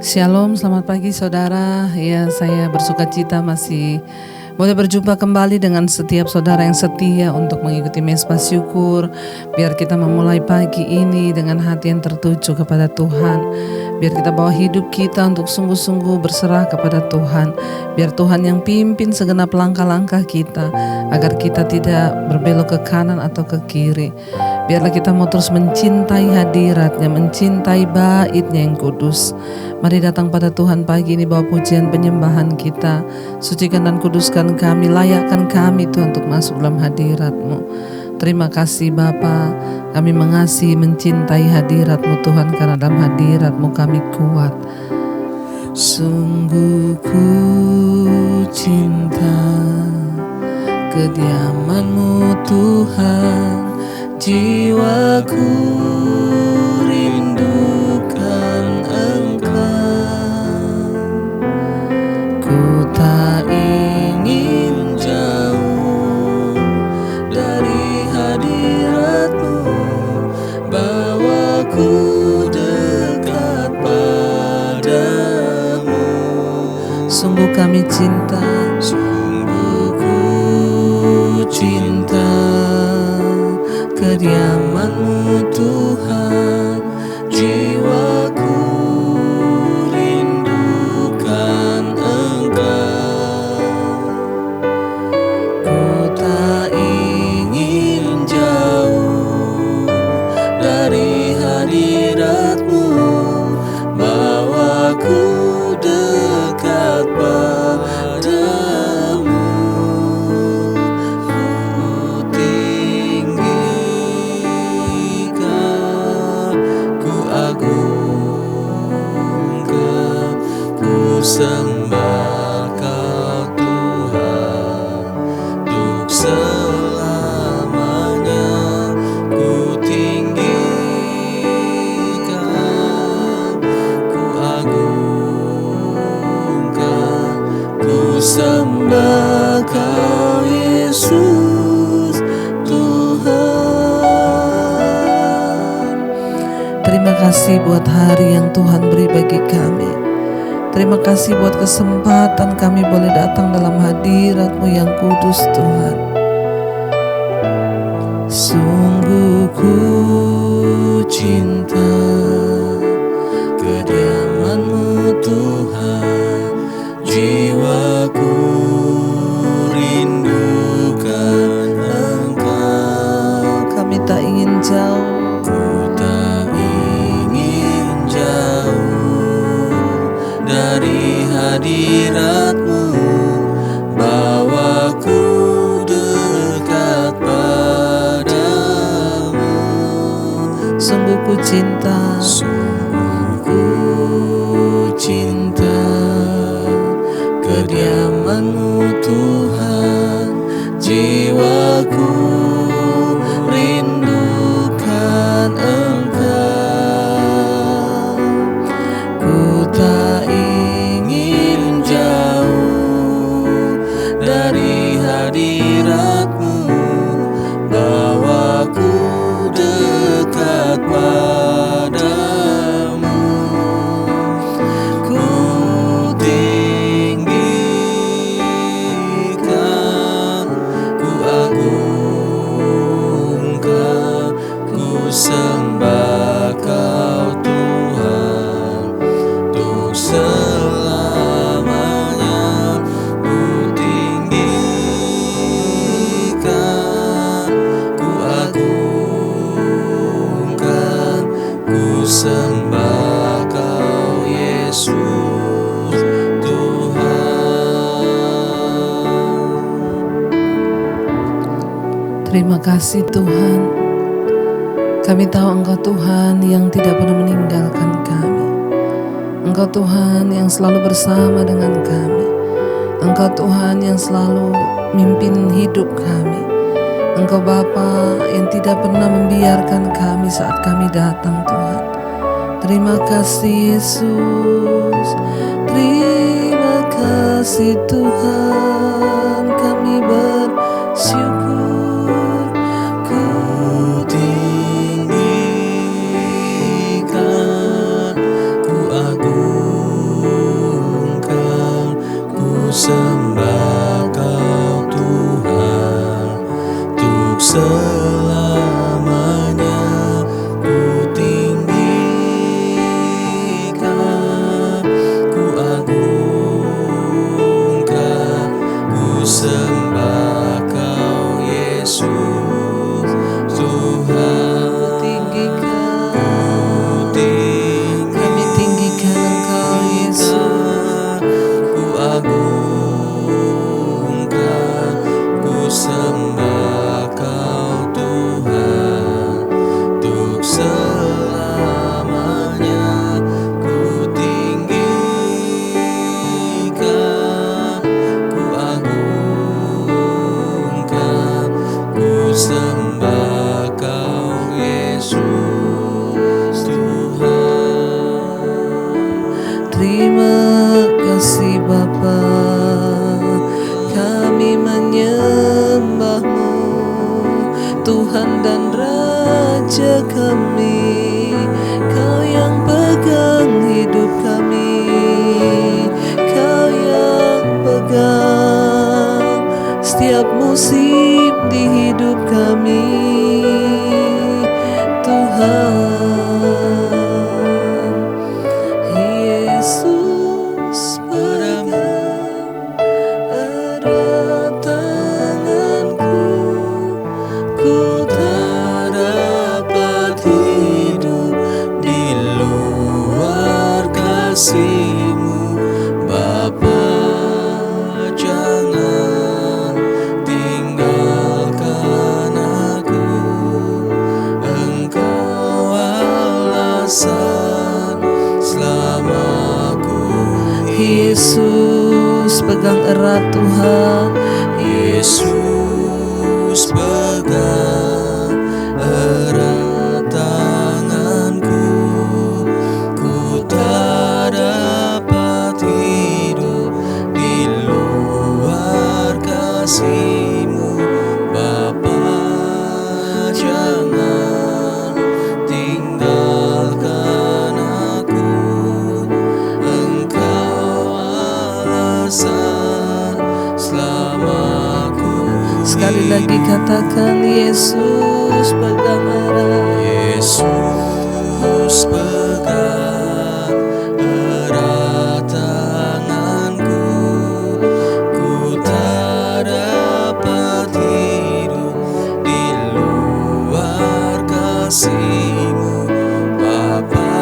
Shalom, selamat pagi saudara. Ya, saya bersuka cita masih boleh berjumpa kembali dengan setiap saudara yang setia untuk mengikuti Mezbah Syukur. Biar kita memulai pagi ini dengan hati yang tertuju kepada Tuhan. Biar kita bawa hidup kita untuk sungguh-sungguh berserah kepada Tuhan. Biar Tuhan yang pimpin segenap langkah-langkah kita, agar kita tidak berbelok ke kanan atau ke kiri. Biarlah kita mau terus mencintai hadirat-Nya, mencintai bait-Nya yang kudus. Mari datang pada Tuhan pagi ini, bawa pujian penyembahan kita. Sucikan dan kuduskan kami, layakkan kami Tuhan untuk masuk dalam hadirat-Mu. Terima kasih Bapa, kami mengasihi, mencintai hadirat-Mu Tuhan, karena dalam hadirat-Mu kami kuat. Sungguh ku cinta kediaman-Mu Tuhan, jiwaku rindukan Engkau. Ku tak ingin jauh dari hadirat-Mu, bawaku dekat padamu. Sungguh kami cinta, sungguh ku cinta kediaman-Mu Tuhan, jiwaku rindukan Engkau. Ku tak ingin jauh dari hadirat-Mu, bawaku dekat padamu. Sembah Kau Tuhan, untuk selamanya ku tinggikan, ku agungkan, ku sembah Kau Yesus Tuhan. Terima kasih buat hari yang Tuhan beri bagi kami. Terima kasih buat kesempatan kami boleh datang dalam hadirat-Mu yang kudus Tuhan. Sungguh ku cinta kediaman-Mu Tuhan, jiwaku rindukan Engkau. Kami tak ingin jauh, dari hadirat-Mu, bawaku dekat padamu. Sungguh ku cinta, sungguh ku cinta kediaman-Mu Tuhan, jiwaku rindukan Engkau. Ku tak ingin jauh dari hadirat-Mu, bawaku dekat padamu. Ku tinggikan, ku agungkan, ku sembah Kau Tuhan, untuk selamanya ku tinggikan, ku agungkan, ku sembah Kau Yesus Tuhan. Terima kasih Tuhan. Kami tahu Engkau Tuhan yang tidak pernah meninggalkan kami. Engkau Tuhan yang selalu bersama dengan kami. Engkau Tuhan yang selalu mimpin hidup kami. Engkau Bapa yang tidak pernah membiarkan kami saat kami datang Tuhan. Terima kasih Yesus. Terima kasih Tuhan. Kami bersyukur. Ku tinggikan, ku agung. kasih Bapa, kami menyembah-Mu, Tuhan dan Raja kami. Kau yang pegang hidup kami, Kau yang pegang setiap musim di hidup kami, Tuhan. Yesus pegang erat tanganku, ku tak dapat hidup di luar kasih-Mu, Bapa. Jangan tinggalkan aku, Engkau alasan selamaku. Yesus pegang erat Tuhan, Yesus pegang erat tanganku, ku tak dapat hidup di luar kasih-Mu, Bapa. Jangan tinggalkan aku, Engkau alasan selamaku. Sekali lagi katakan, Yesus pegang erat, Yesus pegang erat tanganku, ku tak dapat hidup di luar kasih-Mu, Bapa.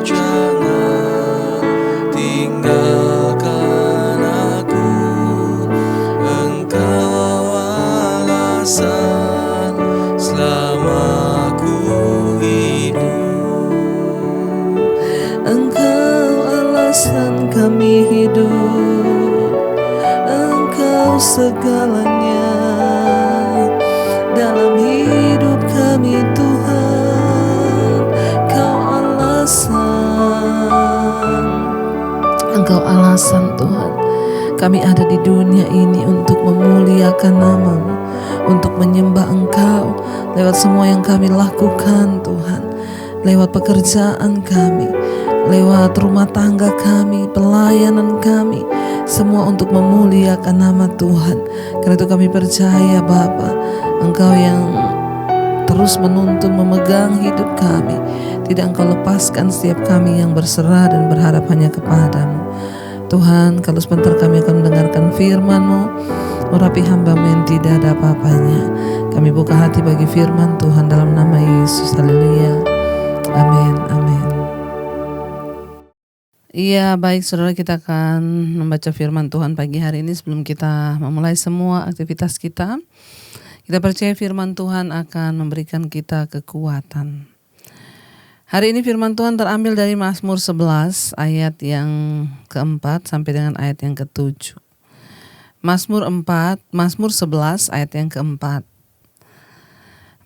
Jangan tinggalkan aku, Engkau alasan selamaku hidup. Engkau alasan kami hidup, Engkau segalanya dalam hidup kami, Tuhan. Kau alasan, Engkau alasan Tuhan. Kami ada di dunia ini untuk memuliakan nama-Mu, untuk menyembah Engkau lewat semua yang kami lakukan, Tuhan. Lewat pekerjaan kami, lewat rumah tangga kami, pelayanan kami, semua untuk memuliakan nama Tuhan. Karena itu kami percaya Bapa, Engkau yang terus menuntun, memegang hidup kami. Tidak Engkau lepaskan setiap kami yang berserah dan berharap hanya kepada-Mu. Tuhan, kalau sebentar kami akan mendengarkan firman-Mu, urapi hamba-Mu yang tidak ada apa-apanya. Kami buka hati bagi firman Tuhan dalam nama Yesus. Haleluya. Amin. Amin. Iya, baik saudara, kita akan membaca firman Tuhan pagi hari ini. Sebelum kita memulai semua aktivitas kita percaya firman Tuhan akan memberikan kita kekuatan. Hari ini firman Tuhan terambil dari Mazmur 11 ayat yang keempat sampai dengan ayat yang ketujuh. Mazmur 11 ayat yang keempat.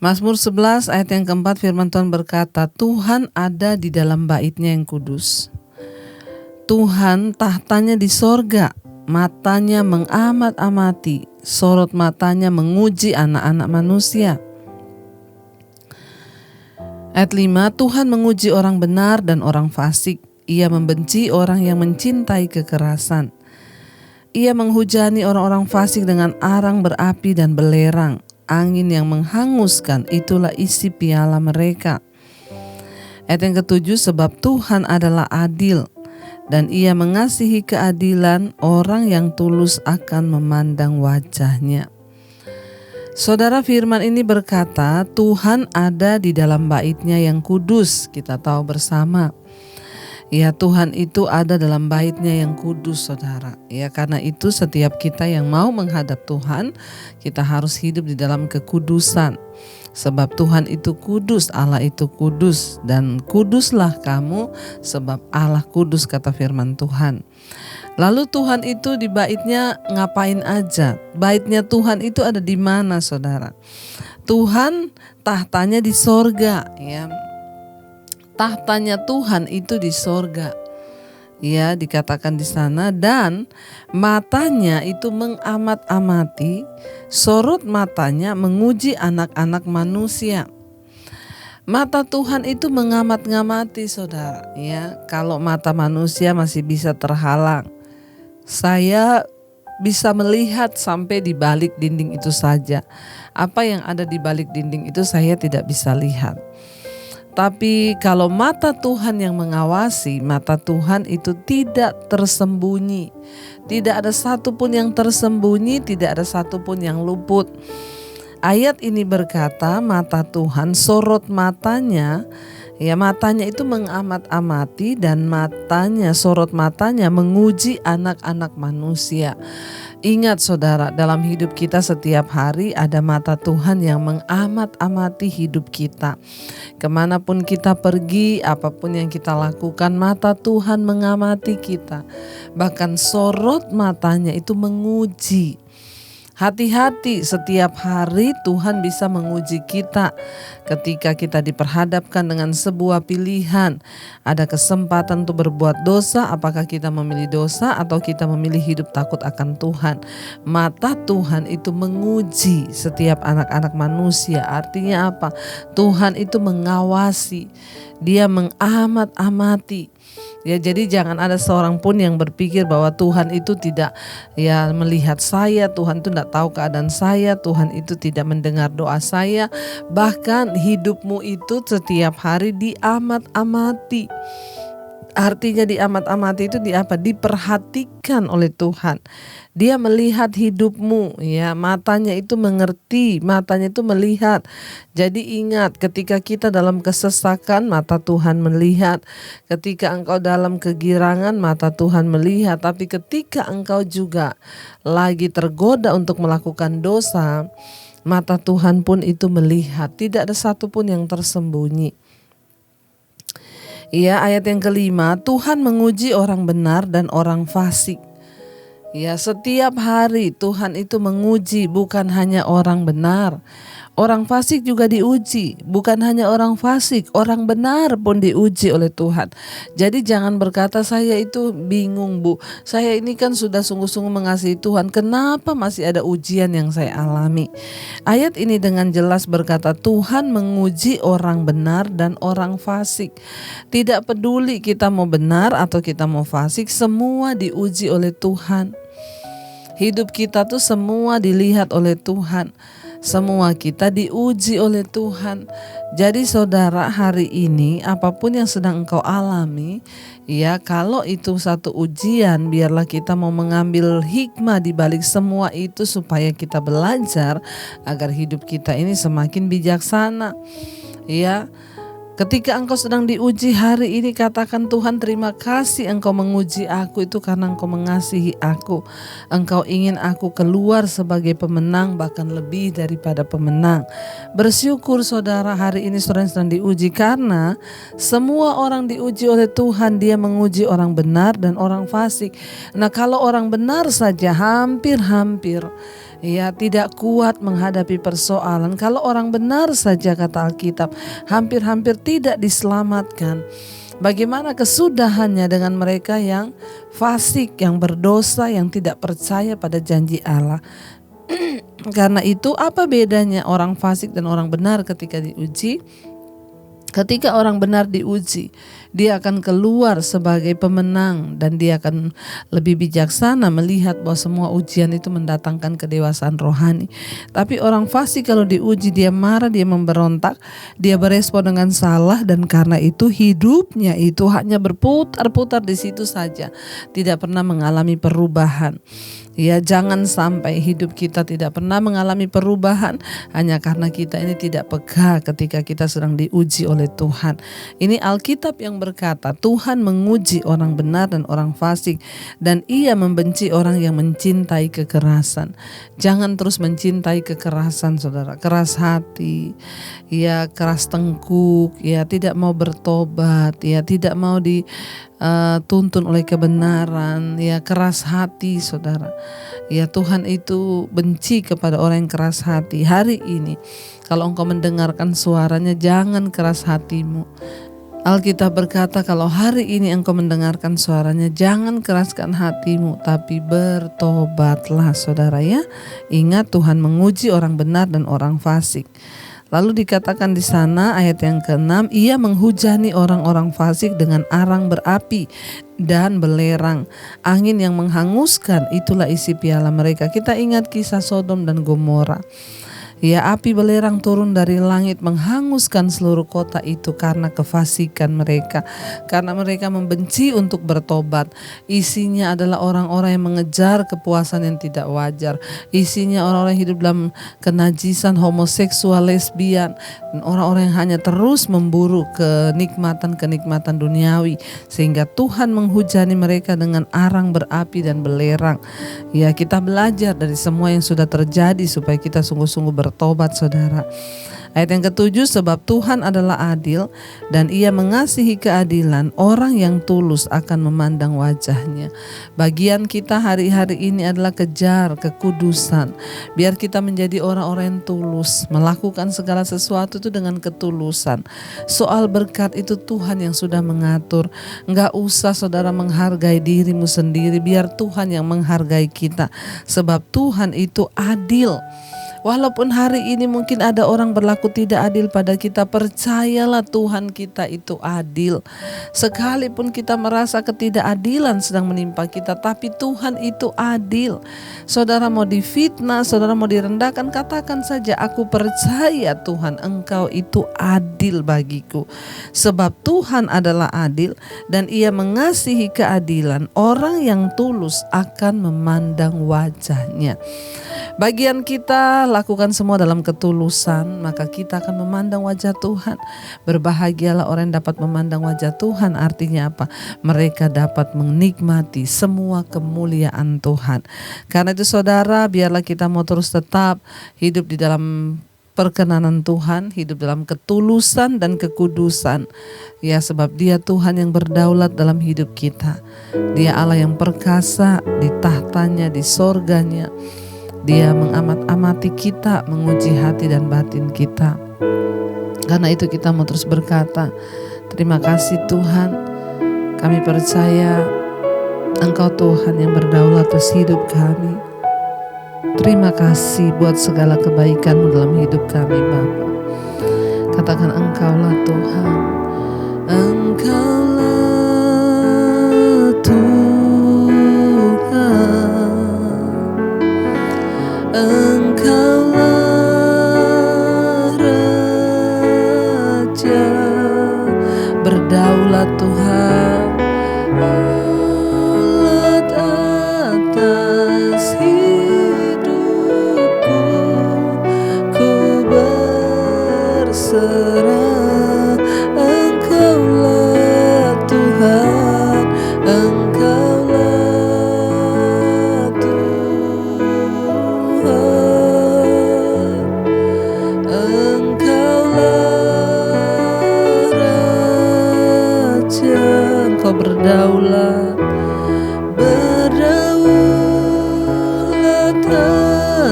Mazmur 11 ayat yang keempat, firman Tuhan berkata, Tuhan ada di dalam bait-Nya yang kudus. Tuhan tahtanya di sorga, matanya mengamat-amati, sorot matanya menguji anak-anak manusia. Ayat 5, Tuhan menguji orang benar dan orang fasik. Ia membenci orang yang mencintai kekerasan. Ia menghujani orang-orang fasik dengan arang berapi dan belerang. Angin yang menghanguskan, itulah isi piala mereka. Ayat yang ketujuh, sebab Tuhan adalah adil, dan Ia mengasihi keadilan, orang yang tulus akan memandang wajah-Nya. Saudara, firman ini berkata Tuhan ada di dalam bait-Nya yang kudus. Kita tahu bersama, ya, Tuhan itu ada dalam bait-Nya yang kudus, saudara. Ya, karena itu setiap kita yang mau menghadap Tuhan, kita harus hidup di dalam kekudusan. Sebab Tuhan itu kudus, Allah itu kudus, dan kuduslah kamu sebab Allah kudus, kata firman Tuhan. Lalu Tuhan itu di bait-Nya ngapain aja? Bait-Nya Tuhan itu ada di mana, saudara? Tuhan tahtanya di sorga, ya. Tahtanya Tuhan itu di sorga. Ya, dikatakan di sana, dan matanya itu mengamat-amati, sorot matanya menguji anak-anak manusia. Mata Tuhan itu mengamat-ngamati, saudara. Ya, kalau mata manusia masih bisa terhalang, saya bisa melihat sampai di balik dinding itu saja. Apa yang ada di balik dinding itu saya tidak bisa lihat. Tapi kalau mata Tuhan yang mengawasi, mata Tuhan itu tidak tersembunyi. Tidak ada satupun yang tersembunyi, tidak ada satupun yang luput. Ayat ini berkata mata Tuhan, sorot matanya, ya matanya itu mengamat-amati, dan matanya, sorot matanya menguji anak-anak manusia. Ingat saudara, dalam hidup kita setiap hari ada mata Tuhan yang mengamat-amati hidup kita. Kemanapun kita pergi, apapun yang kita lakukan, mata Tuhan mengamati kita. Bahkan sorot matanya itu menguji. Hati-hati, setiap hari Tuhan bisa menguji kita. Ketika kita diperhadapkan dengan sebuah pilihan, ada kesempatan untuk berbuat dosa, apakah kita memilih dosa atau kita memilih hidup takut akan Tuhan. Mata Tuhan itu menguji setiap anak-anak manusia. Artinya apa? Tuhan itu mengawasi, Dia mengamat-amati. Ya, jadi jangan ada seorang pun yang berpikir bahwa Tuhan itu tidak melihat saya, Tuhan itu tidak tahu keadaan saya, Tuhan itu tidak mendengar doa saya. Bahkan hidupmu itu setiap hari diamat-amati. Artinya diamat-amati itu diperhatikan oleh Tuhan. Dia melihat hidupmu, ya, matanya itu mengerti, matanya itu melihat. Jadi ingat, ketika kita dalam kesesakan, mata Tuhan melihat. Ketika engkau dalam kegirangan, mata Tuhan melihat. Tapi ketika engkau juga lagi tergoda untuk melakukan dosa, mata Tuhan pun itu melihat. Tidak ada satupun yang tersembunyi. Ya, ayat yang kelima, Tuhan menguji orang benar dan orang fasik. Ya, setiap hari Tuhan itu menguji, bukan hanya orang benar. Orang fasik juga diuji, bukan hanya orang fasik, orang benar pun diuji oleh Tuhan. Jadi jangan berkata, saya itu bingung Bu, saya ini kan sudah sungguh-sungguh mengasihi Tuhan, kenapa masih ada ujian yang saya alami? Ayat ini dengan jelas berkata Tuhan menguji orang benar dan orang fasik. Tidak peduli kita mau benar atau kita mau fasik, semua diuji oleh Tuhan. Hidup kita tuh semua dilihat oleh Tuhan. Semua kita diuji oleh Tuhan. Jadi saudara, hari ini apapun yang sedang engkau alami, ya, kalau itu satu ujian, biarlah kita mau mengambil hikmah di balik semua itu supaya kita belajar agar hidup kita ini semakin bijaksana. Ya, ketika engkau sedang diuji hari ini, katakan, Tuhan terima kasih engkau menguji aku itu karena engkau mengasihi aku. Engkau ingin aku keluar sebagai pemenang, bahkan lebih daripada pemenang. Bersyukur saudara, hari ini saudara sedang diuji, karena semua orang diuji oleh Tuhan. Dia menguji orang benar dan orang fasik. Nah, kalau orang benar saja hampir-hampir tidak kuat menghadapi persoalan. Kalau orang benar saja, kata Alkitab, hampir-hampir tidak diselamatkan. Bagaimana kesudahannya dengan mereka yang fasik, yang berdosa, yang tidak percaya pada janji Allah? Karena itu apa bedanya orang fasik dan orang benar ketika diuji? Ketika orang benar diuji, dia akan keluar sebagai pemenang dan dia akan lebih bijaksana melihat bahwa semua ujian itu mendatangkan kedewasaan rohani. Tapi orang fasik kalau diuji, dia marah, dia memberontak, dia berespon dengan salah, dan karena itu hidupnya itu hanya berputar-putar di situ saja, tidak pernah mengalami perubahan. Ya, jangan sampai hidup kita tidak pernah mengalami perubahan hanya karena kita ini tidak peka ketika kita sedang diuji oleh Tuhan. Ini Alkitab yang berkata Tuhan menguji orang benar dan orang fasik, dan Ia membenci orang yang mencintai kekerasan. Jangan terus mencintai kekerasan, saudara. Keras hati, ya, keras tengkuk, ya, tidak mau bertobat, ya, tidak mau dituntun oleh kebenaran, ya, keras hati, saudara. Ya, Tuhan itu benci kepada orang yang keras hati. Hari ini kalau engkau mendengarkan suaranya, jangan keras hatimu. Alkitab berkata, kalau hari ini engkau mendengarkan suaranya, jangan keraskan hatimu, tapi bertobatlah, saudara ya. Ingat, Tuhan menguji orang benar dan orang fasik. Lalu dikatakan di sana ayat yang ke-6, ia menghujani orang-orang fasik dengan arang berapi dan belerang. Angin yang menghanguskan, itulah isi piala mereka. Kita ingat kisah Sodom dan Gomora. Ya, api belerang turun dari langit menghanguskan seluruh kota itu karena kefasikan mereka. Karena mereka membenci untuk bertobat. Isinya adalah orang-orang yang mengejar kepuasan yang tidak wajar. Isinya orang-orang yang hidup dalam kenajisan, homoseksual, lesbian, dan orang-orang yang hanya terus memburu kenikmatan-kenikmatan duniawi. Sehingga Tuhan menghujani mereka dengan arang berapi dan belerang. Ya, kita belajar dari semua yang sudah terjadi supaya kita sungguh-sungguh bertobat, saudara. Ayat yang ke-7, sebab Tuhan adalah adil dan ia mengasihi keadilan, orang yang tulus akan memandang wajahnya. Bagian kita hari-hari ini adalah kejar kekudusan. Biar kita menjadi orang-orang yang tulus, melakukan segala sesuatu itu dengan ketulusan. Soal berkat itu Tuhan yang sudah mengatur. Enggak usah saudara menghargai dirimu sendiri, biar Tuhan yang menghargai kita. Sebab Tuhan itu adil. Walaupun hari ini mungkin ada orang berlaku tidak adil pada kita, percayalah Tuhan kita itu adil. Sekalipun kita merasa ketidakadilan sedang menimpa kita, tapi Tuhan itu adil. Saudara mau difitnah, saudara mau direndahkan, katakan saja, aku percaya Tuhan engkau itu adil bagiku. Sebab Tuhan adalah adil dan ia mengasihi keadilan, orang yang tulus akan memandang wajahnya. Bagian kita lakukan semua dalam ketulusan, maka kita akan memandang wajah Tuhan. Berbahagialah orang yang dapat memandang wajah Tuhan. Artinya apa? Mereka dapat menikmati semua kemuliaan Tuhan. Karena itu saudara, biarlah kita mau terus tetap hidup di dalam perkenanan Tuhan, hidup dalam ketulusan dan kekudusan. Ya, sebab Dia Tuhan yang berdaulat dalam hidup kita. Dia Allah yang perkasa di tahtanya, di sorganya. Dia mengamat-amati kita, menguji hati dan batin kita. Karena itu kita mau terus berkata, terima kasih Tuhan, kami percaya Engkau Tuhan yang berdaulat atas hidup kami. Terima kasih buat segala kebaikan-Mu dalam hidup kami Bapa. Katakan, Engkaulah Tuhan, Engkaulah Tuhan. Engkaulah Raja, berdaulat Tuhan, daulat atas hidupku, ku berserah. Engkaulah Tuhan, Engkaulah Tuhan, Engkaulah Raja. Engkau berdaulat, berdaulat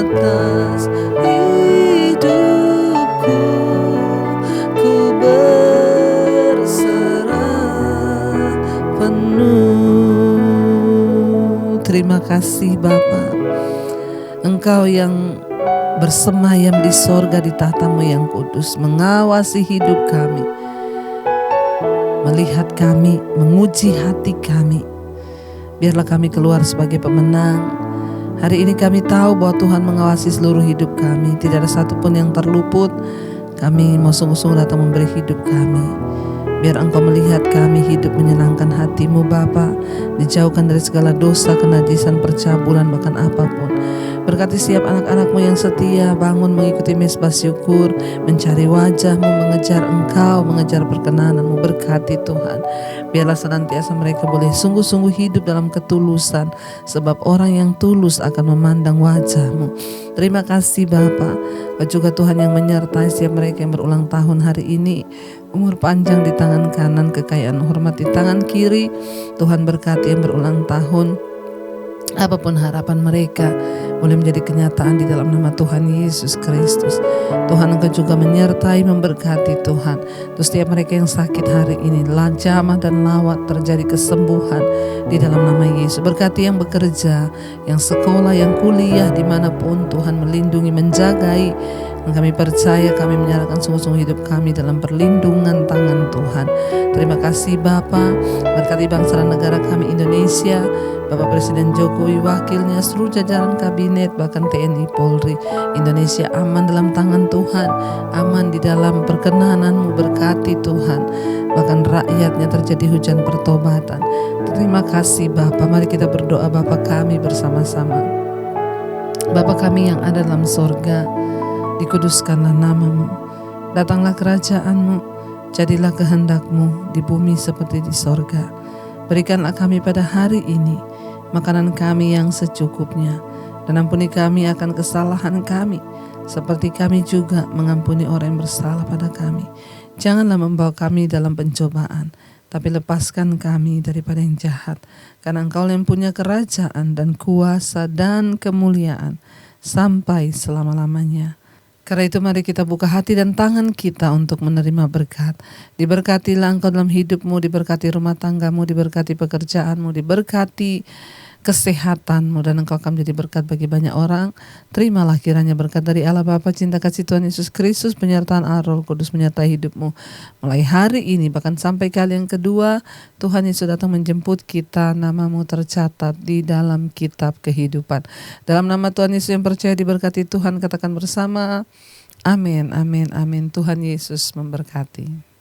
atas hidupku, ku berserah penuh. Terima kasih Bapa, Engkau yang bersemayam di sorga di tahta-Mu yang kudus, mengawasi hidup kami, melihat kami, menguji hati kami. Biarlah kami keluar sebagai pemenang. Hari ini kami tahu bahwa Tuhan mengawasi seluruh hidup kami. Tidak ada satupun yang terluput. Kami mau sungguh-sungguh datang memberi hidup kami. Biar Engkau melihat kami hidup menyenangkan hati-Mu Bapa, dijauhkan dari segala dosa, kenajisan, percabulan, bahkan apapun. Berkati setiap anak-anak-Mu yang setia, bangun mengikuti mesbah syukur, mencari wajah-Mu, mengejar Engkau, mengejar perkenanan-Mu. Berkati Tuhan, biarlah senantiasa mereka boleh sungguh-sungguh hidup dalam ketulusan, sebab orang yang tulus akan memandang wajah-Mu. Terima kasih Bapa. Kau juga Tuhan yang menyertai setiap mereka yang berulang tahun hari ini. Umur panjang di tangan kanan, kekayaan hormat di tangan kiri. Tuhan berkati yang berulang tahun. Apapun harapan mereka boleh menjadi kenyataan di dalam nama Tuhan Yesus Kristus. Tuhan, Engkau juga menyertai, memberkati Tuhan. Terus setiap mereka yang sakit hari ini, jamah dan lawat terjadi kesembuhan di dalam nama Yesus. Berkati yang bekerja, yang sekolah, yang kuliah, dimanapun Tuhan melindungi, menjagai. Dan kami percaya, kami menyerahkan sungguh-sungguh hidup kami dalam perlindungan tangan Tuhan. Terima kasih Bapa, berkati bangsa dan negara kami Indonesia, Bapak Presiden Jokowi, wakilnya, seluruh jajaran kabinet, bahkan TNI Polri. Indonesia aman dalam tangan Tuhan, aman di dalam perkenanan-Mu, berkati Tuhan. Bahkan rakyatnya terjadi hujan pertobatan. Terima kasih Bapa, mari kita berdoa Bapa kami bersama-sama. Bapa kami yang ada dalam sorga, dikuduskanlah nama-Mu, datanglah kerajaan-Mu, jadilah kehendak-Mu di bumi seperti di sorga. Berikanlah kami pada hari ini makanan kami yang secukupnya, dan ampuni kami akan kesalahan kami, seperti kami juga mengampuni orang yang bersalah pada kami. Janganlah membawa kami dalam pencobaan, tapi lepaskan kami daripada yang jahat, karena Engkau yang punya kerajaan dan kuasa dan kemuliaan sampai selama-lamanya. Karena itu mari kita buka hati dan tangan kita untuk menerima berkat. Diberkatilah Engkau dalam hidupmu, diberkati rumah tanggamu, diberkati pekerjaanmu, diberkati kesehatanmu, dan Engkau akan menjadi berkat bagi banyak orang. Terimalah kiranya berkat dari Allah Bapa, cinta kasih Tuhan Yesus Kristus, penyertaan Roh Kudus menyertai hidupmu mulai hari ini, bahkan sampai kali yang kedua Tuhan Yesus datang menjemput kita, namamu tercatat di dalam kitab kehidupan. Dalam nama Tuhan Yesus yang percaya diberkati Tuhan, katakan bersama, amin, amin, amin. Tuhan Yesus memberkati.